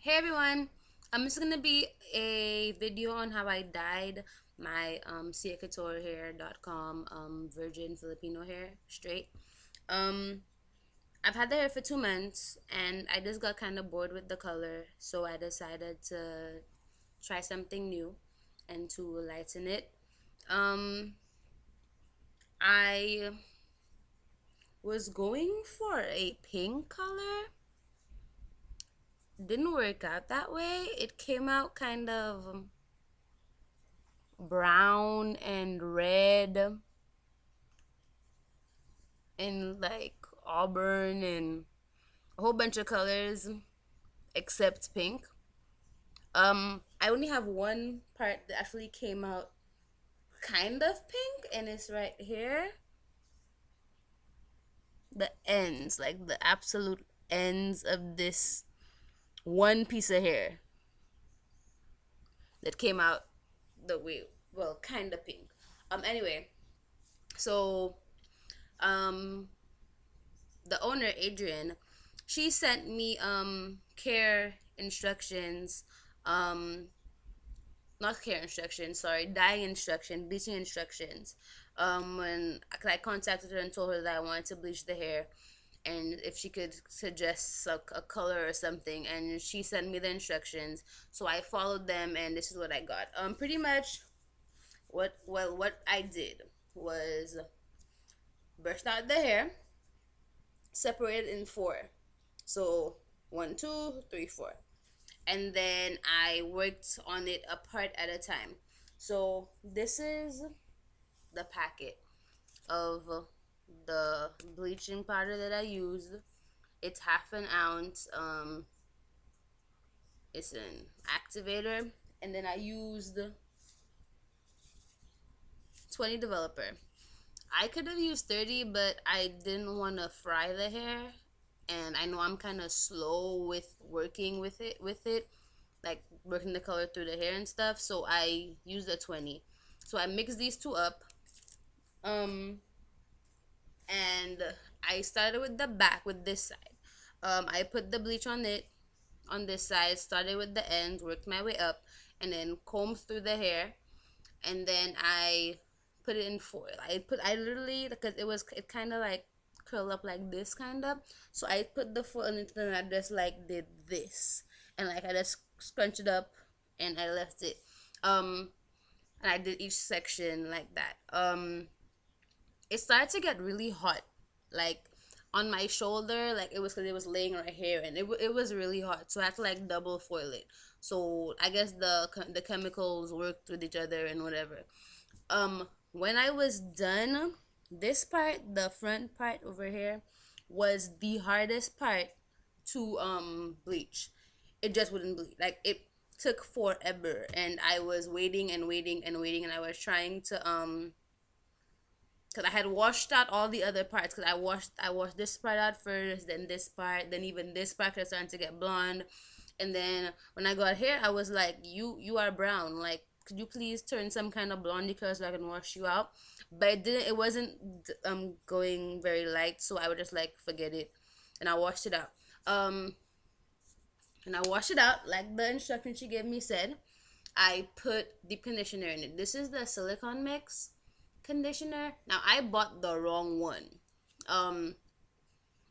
Hey everyone, this is gonna be a video on how I dyed my ciacatorhair.com virgin Filipino hair straight. Um, I've had the hair for 2 months and I just got kind of bored with the color, so I decided to try something new and to lighten it. Um, I was going for a pink color. Didn't work out that way. It came out kind of brown and red and like auburn and a whole bunch of colors except pink. I only have one part that actually came out kind of pink, and it's right here. The ends, like the absolute ends of this one piece of hair that came out the way, well, kind of pink. Anyway, so um the owner, Adrian, she sent me care instructions, um not care instructions, sorry, dyeing instruction, bleaching instructions. When I contacted her and told her that I wanted to bleach the hair and if she could suggest a color or something, and she sent me the instructions, so I followed them and this is what I got. Pretty much what I did was brushed out the hair, separated in four. So 1, 2, 3, 4. And then I worked on it a part at a time. So this is the packet of the bleaching powder that I used. It's half an ounce. It's an activator, and then I used 20 developer. I could have used 30, but I didn't want to fry the hair, and I know I'm kind of slow with working with it, like working the color through the hair and stuff. So I used a 20. So I mixed these two up, um, and I started with the back with this side. I put the bleach on it on this side, started with the ends, worked my way up, and then combed through the hair, and then I put it in foil. I literally, because it kind of like curl up like this kind of, so I put the foil in it and I just like did this, and like I just scrunched it up and I left it. And I did each section like that. It started to get really hot, like on my shoulder, like it was because it was laying right here, and it was really hot, so I had to like double foil it. So I guess the chemicals worked with each other and whatever. When I was done, this part, the front part over here, was the hardest part to bleach. It just wouldn't bleach. Like it took forever, and I was waiting and waiting and waiting, and I was trying to because I had washed out all the other parts, because I washed this part out first, then this part, then even this part was starting to get blonde, and then when I got here, I was like, you are brown, like could you please turn some kind of blondie color so I can wash you out? But it wasn't going very light, so I would just like forget it, and I washed it out. Um, and I washed it out like the instruction she gave me said. I put deep conditioner in it. This is the silicone mix conditioner. Now I bought the wrong one. Um,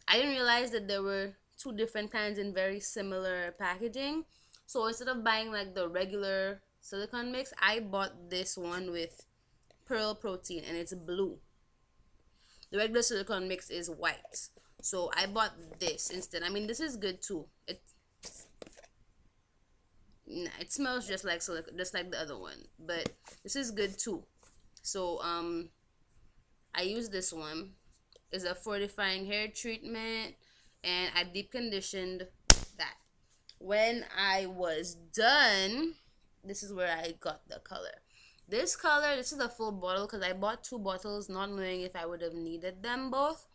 I didn't realize that there were two different kinds in very similar packaging. So instead of buying like the regular silicone mix, I bought this one with pearl protein and it's blue. The regular silicone mix is white. So I bought this instead. I mean, this is good too. It smells just like silicone, just like the other one, but this is good too. So I use this one. It's a fortifying hair treatment, and I deep conditioned that. When I was done, this is where I got the color. This color, this is a full bottle because I bought 2 bottles, not knowing if I would have needed them both.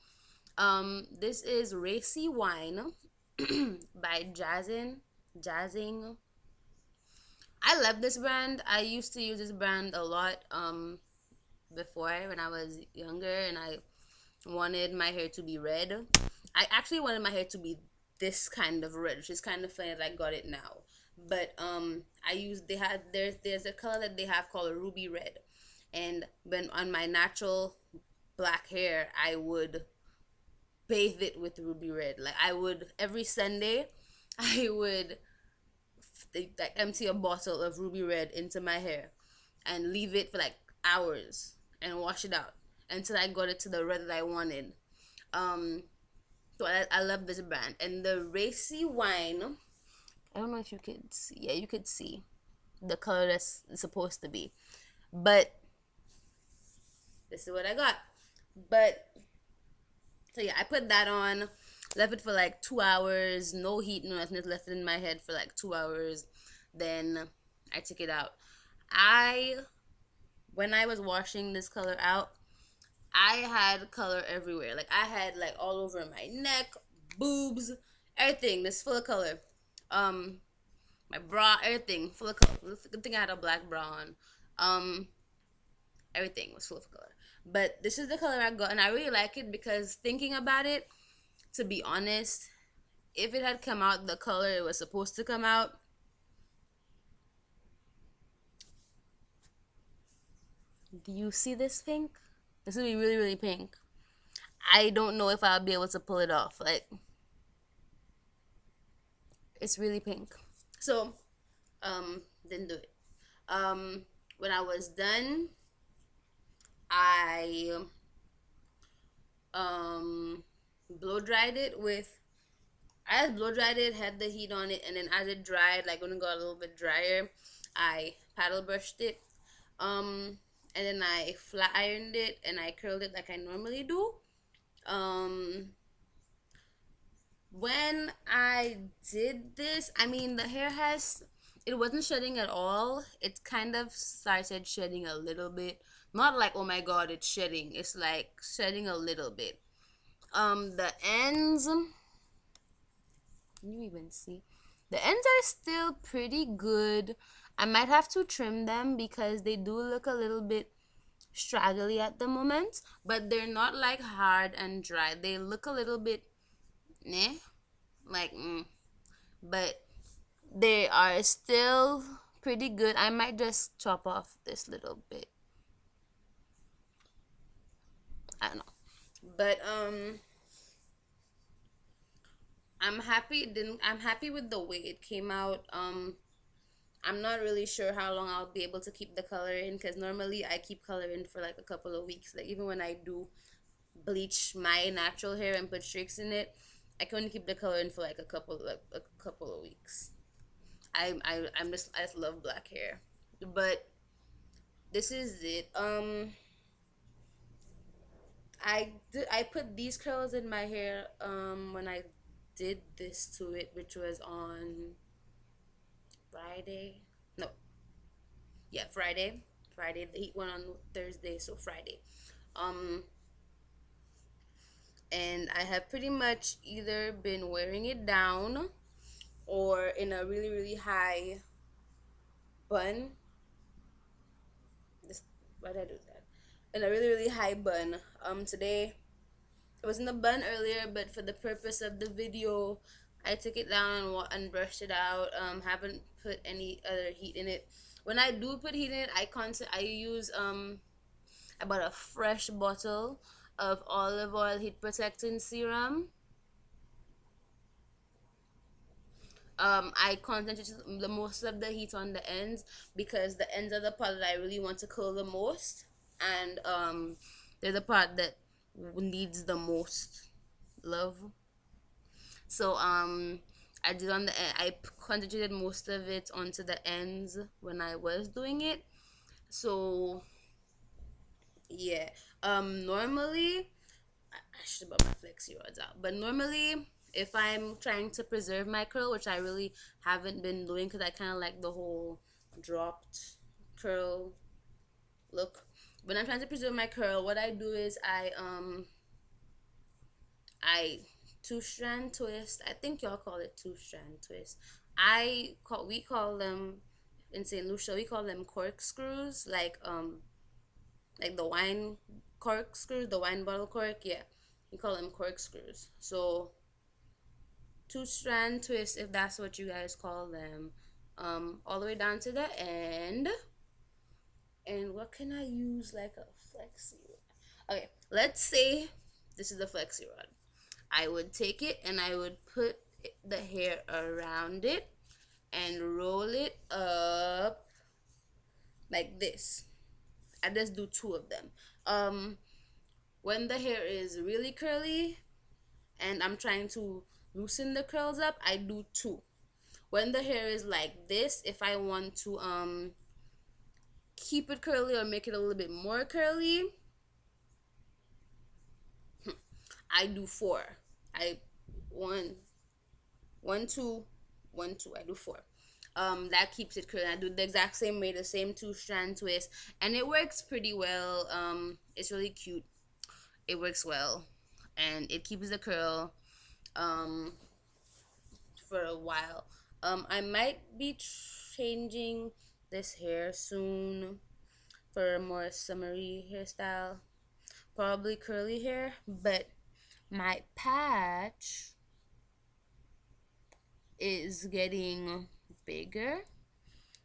This is Racy Wine by Jazzing. I love this brand. I used to use this brand a lot before when I was younger and I wanted my hair to be red. I actually wanted my hair to be this kind of red, which is kind of funny that I got it now. But I use they had there's a color that they have called a ruby red, and when on my natural black hair, I would bathe it with ruby red. Like I would every Sunday, I would like empty a bottle of ruby red into my hair and leave it for like hours and wash it out until I got it to the red that I wanted. Um, so I love this brand. And the racy wine, I don't know if you could see. Yeah, you could see the color that's supposed to be. But this is what I got. But so yeah, I put that on, left it for like 2 hours, no heat, no nothing, just left it in my head for like 2 hours. Then I took it out. I when I was washing this color out, I had color everywhere. Like I had like all over my neck, boobs, everything. This full of color. Um, my bra, everything full of color. Good thing I had a black bra on. Um, everything was full of color. But this is the color I got, and I really like it because thinking about it, to be honest, if it had come out the color it was supposed to come out, do you see this pink? This would be really, really pink. I don't know if I'll be able to pull it off. Like, it's really pink. So, didn't do it. When I was done, I um blow dried it with I just blow dried it, had the heat on it, and then as it dried, like when it got a little bit drier, I paddle brushed it. And then I flat ironed it and I curled it like I normally do. Um, when I did this, I mean, the hair has, it wasn't shedding at all. It kind of started shedding a little bit. Not like, oh my god, it's shedding. It's like shedding a little bit. The ends, can you even see? The ends are still pretty good. I might have to trim them because they do look a little bit straggly at the moment, but they're not like hard and dry. They look a little bit meh, like but they are still pretty good. I might just chop off this little bit. I don't know. But I'm happy with the way it came out. I'm not really sure how long I'll be able to keep the color in because normally I keep color in for like a couple of weeks. Like even when I do bleach my natural hair and put streaks in it, I can only keep the color in for like a couple of weeks. I just love black hair. But this is it. I put these curls in my hair when I did this to it, which was on Friday. No, yeah, Friday. Friday. The heat went on Thursday, so Friday. Um, and I have pretty much either been wearing it down or in a really, really high bun. This, why did I do that? In a really, really high bun. Today it was in the bun earlier, but for the purpose of the video, I took it down and brushed it out. Haven't put any other heat in it. When I do put heat in it, I use I bought a fresh bottle of olive oil heat protecting serum. I concentrate the most of the heat on the ends because the ends are the part that I really want to curl the most, and they're the part that needs the most love. So I did on the end. I concentrated most of it onto the ends when I was doing it. So yeah. Normally I should have brought my flexi rods out. But normally, if I'm trying to preserve my curl, which I really haven't been doing because I kind of like the whole dropped curl look. When I'm trying to preserve my curl, what I do is I two strand twist. I think y'all call it two strand twist. We call them in St. Lucia. We call them corkscrews, like the wine corkscrews, the wine bottle cork. Yeah, we call them corkscrews. So two strand twist, if that's what you guys call them, all the way down to the end. And what can I use like a flexi rod? Okay, let's say this is the flexi rod. I would take it and I would put the hair around it and roll it up like this. I just do two of them. When the hair is really curly and I'm trying to loosen the curls up, I do two. When the hair is like this, if I want to keep it curly or make it a little bit more curly, I do four. I one one two one two. I do four. That keeps it curly. I do the exact same way, the same two strand twist, and it works pretty well. It's really cute. It works well, and it keeps the curl for a while. I might be changing this hair soon for a more summery hairstyle, probably curly hair, but my patch is getting bigger,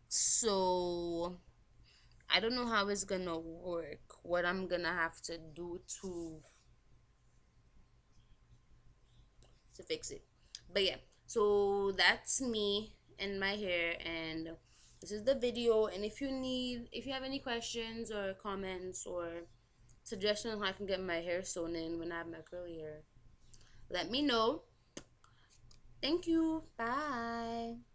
so I don't know how it's gonna work, what I'm gonna have to do to fix it. But yeah, so that's me and my hair, and this is the video. And if you have any questions or comments or suggestions on how I can get my hair sewn in when I have my curly hair, let me know. Thank you. Bye.